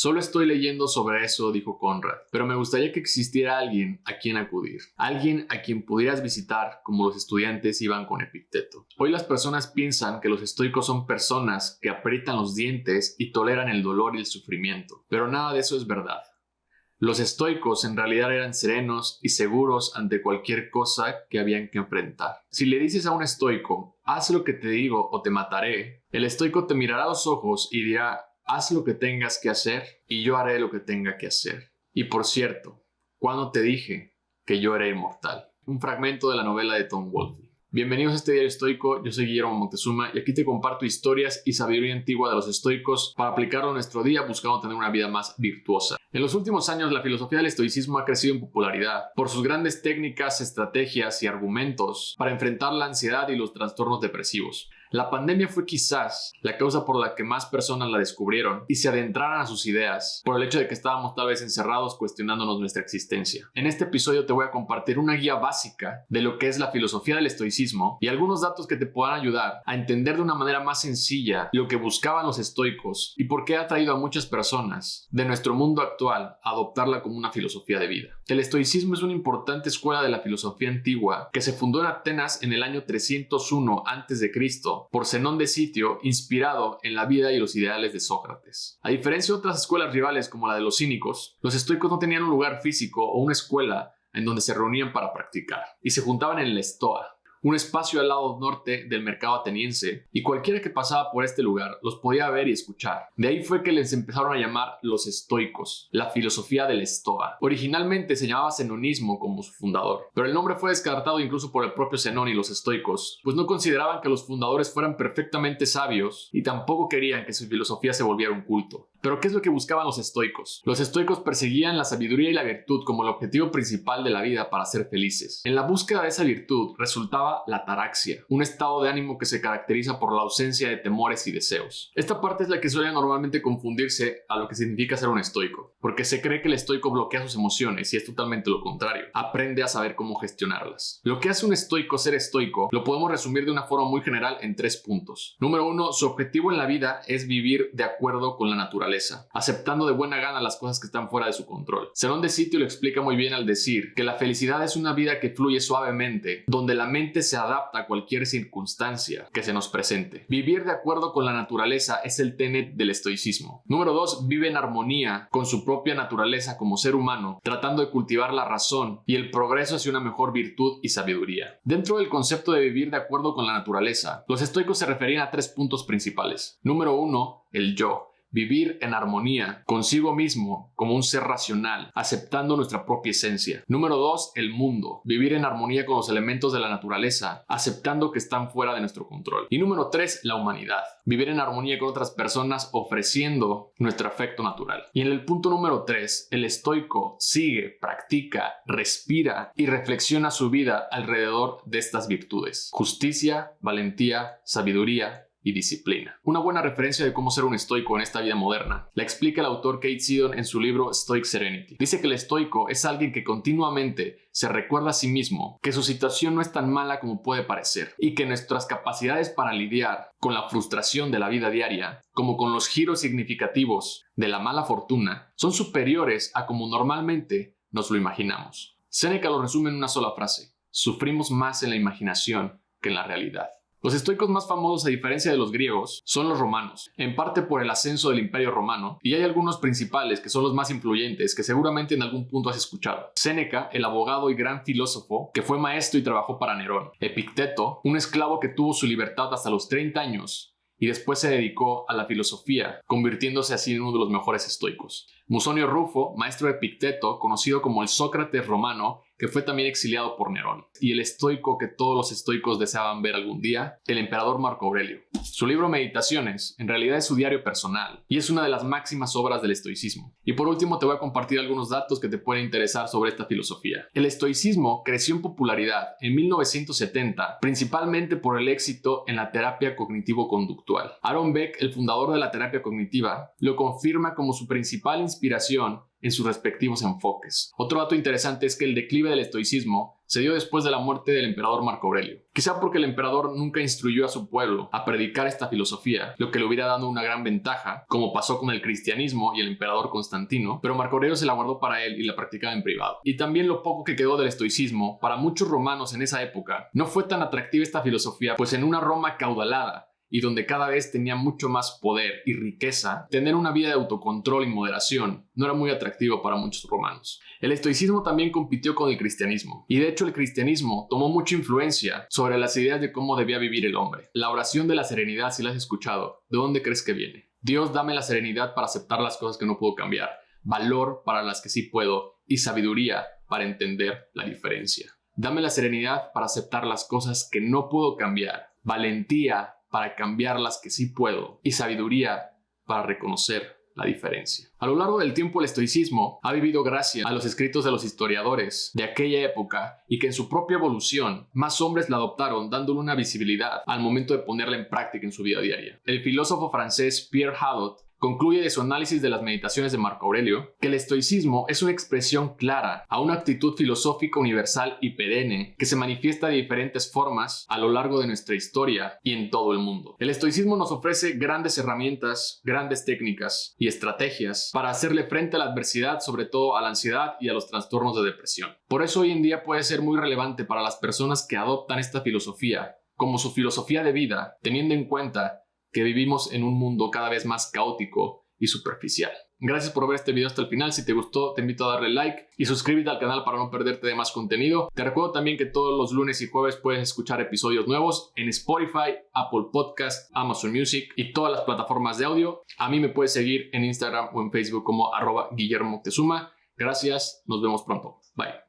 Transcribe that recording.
Solo estoy leyendo sobre eso, dijo Conrad, pero me gustaría que existiera alguien a quien acudir, alguien a quien pudieras visitar como los estudiantes iban con Epicteto. Hoy las personas piensan que los estoicos son personas que aprietan los dientes y toleran el dolor y el sufrimiento, pero nada de eso es verdad. Los estoicos en realidad eran serenos y seguros ante cualquier cosa que habían que enfrentar. Si le dices a un estoico, haz lo que te digo o te mataré, el estoico te mirará a los ojos y dirá, haz lo que tengas que hacer y yo haré lo que tenga que hacer. Y por cierto, ¿cuándo te dije que yo era inmortal? Un fragmento de la novela de Tom Wolfe. Bienvenidos a este diario estoico, yo soy Guillermo Moctezuma y aquí te comparto historias y sabiduría antigua de los estoicos para aplicarlo a nuestro día buscando tener una vida más virtuosa. En los últimos años la filosofía del estoicismo ha crecido en popularidad por sus grandes técnicas, estrategias y argumentos para enfrentar la ansiedad y los trastornos depresivos. La pandemia fue quizás la causa por la que más personas la descubrieron y se adentraran a sus ideas por el hecho de que estábamos tal vez encerrados cuestionándonos nuestra existencia. En este episodio te voy a compartir una guía básica de lo que es la filosofía del estoicismo y algunos datos que te puedan ayudar a entender de una manera más sencilla lo que buscaban los estoicos y por qué ha traído a muchas personas de nuestro mundo actual a adoptarla como una filosofía de vida. El estoicismo es una importante escuela de la filosofía antigua que se fundó en Atenas en el año 301 a.C. por Zenón de Sitio, inspirado en la vida y los ideales de Sócrates. A diferencia de otras escuelas rivales como la de los cínicos, los estoicos no tenían un lugar físico o una escuela en donde se reunían para practicar, y se juntaban en la Stoa, un espacio al lado norte del mercado ateniense, y cualquiera que pasaba por este lugar los podía ver y escuchar. De ahí fue que les empezaron a llamar los estoicos, la filosofía del Stoa. Originalmente se llamaba zenonismo como su fundador, pero el nombre fue descartado incluso por el propio Zenón y los estoicos, pues no consideraban que los fundadores fueran perfectamente sabios y tampoco querían que su filosofía se volviera un culto. Pero ¿qué es lo que buscaban los estoicos? Los estoicos perseguían la sabiduría y la virtud como el objetivo principal de la vida para ser felices. En la búsqueda de esa virtud resultaba la ataraxia, un estado de ánimo que se caracteriza por la ausencia de temores y deseos. Esta parte es la que suele normalmente confundirse a lo que significa ser un estoico, porque se cree que el estoico bloquea sus emociones y es totalmente lo contrario. Aprende a saber cómo gestionarlas. Lo que hace un estoico ser estoico lo podemos resumir de una forma muy general en 3 puntos. Número 1, su objetivo en la vida es vivir de acuerdo con la naturaleza, aceptando de buena gana las cosas que están fuera de su control. Zenón de Sitio lo explica muy bien al decir que la felicidad es una vida que fluye suavemente, donde la mente se adapta a cualquier circunstancia que se nos presente. Vivir de acuerdo con la naturaleza es el tenet del estoicismo. Número 2, vive en armonía con su propia naturaleza como ser humano, tratando de cultivar la razón y el progreso hacia una mejor virtud y sabiduría. Dentro del concepto de vivir de acuerdo con la naturaleza, los estoicos se referían a 3 puntos principales. Número 1, el yo. Vivir en armonía consigo mismo como un ser racional, aceptando nuestra propia esencia. Número 2, el mundo. Vivir en armonía con los elementos de la naturaleza, aceptando que están fuera de nuestro control. Y número 3, la humanidad. Vivir en armonía con otras personas, ofreciendo nuestro afecto natural. Y en el punto número 3, el estoico sigue, practica, respira y reflexiona su vida alrededor de estas virtudes: justicia, valentía, sabiduría y disciplina. Una buena referencia de cómo ser un estoico en esta vida moderna la explica el autor Kate Seddon en su libro Stoic Serenity. Dice que el estoico es alguien que continuamente se recuerda a sí mismo que su situación no es tan mala como puede parecer y que nuestras capacidades para lidiar con la frustración de la vida diaria, como con los giros significativos de la mala fortuna, son superiores a como normalmente nos lo imaginamos. Séneca lo resume en una sola frase: sufrimos más en la imaginación que en la realidad. Los estoicos más famosos, a diferencia de los griegos, son los romanos, en parte por el ascenso del Imperio Romano, y hay algunos principales que son los más influyentes que seguramente en algún punto has escuchado. Séneca, el abogado y gran filósofo que fue maestro y trabajó para Nerón. Epicteto, un esclavo que tuvo su libertad hasta los 30 años y después se dedicó a la filosofía, convirtiéndose así en uno de los mejores estoicos. Musonio Rufo, maestro de Epicteto, conocido como el Sócrates romano, que fue también exiliado por Nerón. Y el estoico que todos los estoicos deseaban ver algún día, el emperador Marco Aurelio. Su libro Meditaciones en realidad es su diario personal y es una de las máximas obras del estoicismo. Y por último te voy a compartir algunos datos que te pueden interesar sobre esta filosofía. El estoicismo creció en popularidad en 1970, principalmente por el éxito en la terapia cognitivo-conductual. Aaron Beck, el fundador de la terapia cognitiva, lo confirma como su principal inspiración en sus respectivos enfoques. Otro dato interesante es que el declive del estoicismo se dio después de la muerte del emperador Marco Aurelio. Quizá porque el emperador nunca instruyó a su pueblo a predicar esta filosofía, lo que le hubiera dado una gran ventaja, como pasó con el cristianismo y el emperador Constantino, pero Marco Aurelio se la guardó para él y la practicaba en privado. Y también lo poco que quedó del estoicismo, para muchos romanos en esa época, no fue tan atractiva esta filosofía, pues en una Roma caudalada, y donde cada vez tenía mucho más poder y riqueza, tener una vida de autocontrol y moderación no era muy atractivo para muchos romanos. El estoicismo también compitió con el cristianismo, y de hecho el cristianismo tomó mucha influencia sobre las ideas de cómo debía vivir el hombre. La oración de la serenidad, si la has escuchado, ¿de dónde crees que viene? Dios, dame la serenidad para aceptar las cosas que no puedo cambiar, valor para las que sí puedo y sabiduría para entender la diferencia. Dame la serenidad para aceptar las cosas que no puedo cambiar, valentía para cambiar las que sí puedo y sabiduría para reconocer la diferencia. A lo largo del tiempo el estoicismo ha vivido gracias a los escritos de los historiadores de aquella época y que en su propia evolución más hombres la adoptaron dándole una visibilidad al momento de ponerla en práctica en su vida diaria. El filósofo francés Pierre Hadot concluye de su análisis de las meditaciones de Marco Aurelio que el estoicismo es una expresión clara a una actitud filosófica universal y perenne que se manifiesta de diferentes formas a lo largo de nuestra historia y en todo el mundo. El estoicismo nos ofrece grandes herramientas, grandes técnicas y estrategias para hacerle frente a la adversidad, sobre todo a la ansiedad y a los trastornos de depresión. Por eso hoy en día puede ser muy relevante para las personas que adoptan esta filosofía como su filosofía de vida, teniendo en cuenta que vivimos en un mundo cada vez más caótico y superficial. Gracias por ver este video hasta el final. Si te gustó, te invito a darle like y suscríbete al canal para no perderte de más contenido. Te recuerdo también que todos los lunes y jueves puedes escuchar episodios nuevos en Spotify, Apple Podcast, Amazon Music y todas las plataformas de audio. A mí me puedes seguir en Instagram o en Facebook como @GuillermoMoctezuma. Gracias, nos vemos pronto. Bye.